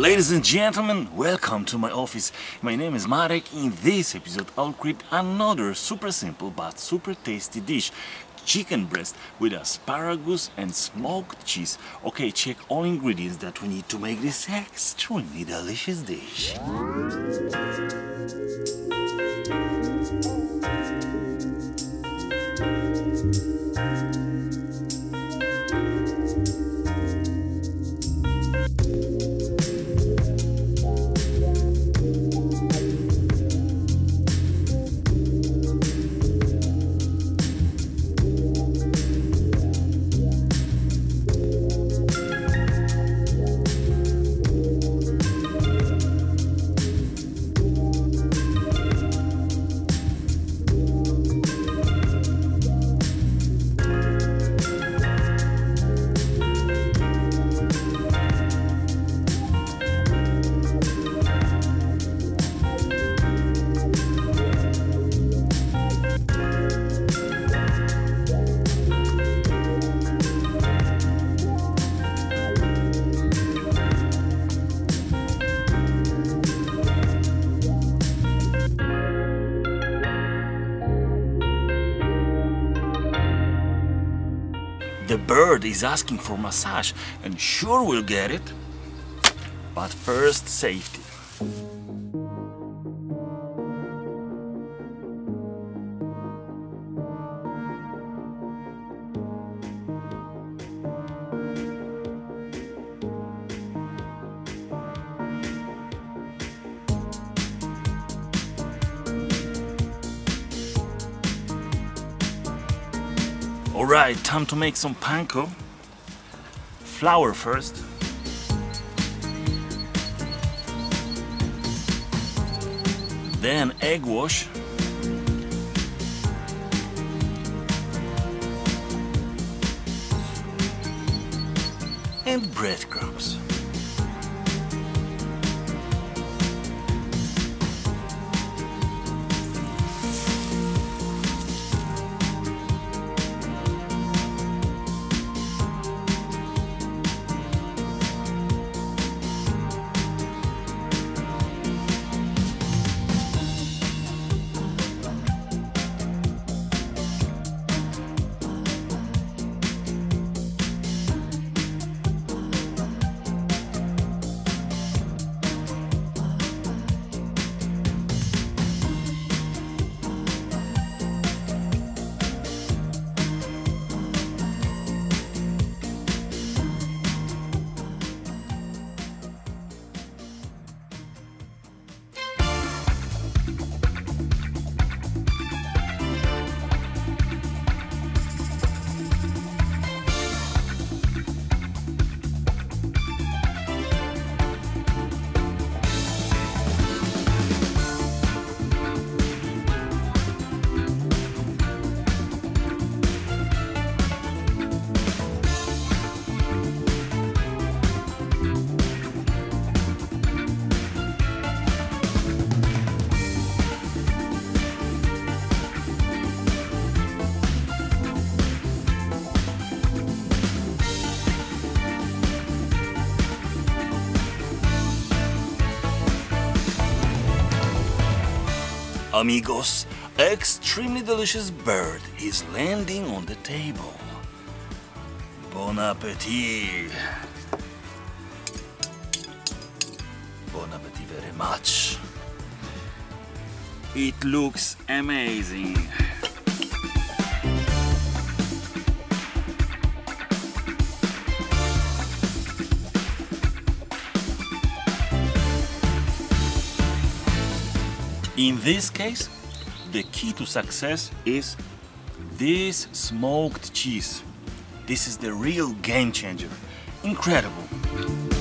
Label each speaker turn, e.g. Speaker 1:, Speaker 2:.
Speaker 1: Ladies and gentlemen, welcome to my office. My name is Marek. In this episode I'll create another super simple but super tasty dish. Chicken breast with asparagus and smoked cheese. Okay, check all ingredients that we need to make this extremely delicious dish. The bird is asking for massage, and sure we'll get it. But first, safety. Alright, time to make some panko. Flour first. Then egg wash. And breadcrumbs. Amigos, extremely delicious bird is landing on the table. Bon appetit! Bon appetit very much. It looks amazing. In this case, the key to success is this smoked cheese. This is the real game changer. Incredible.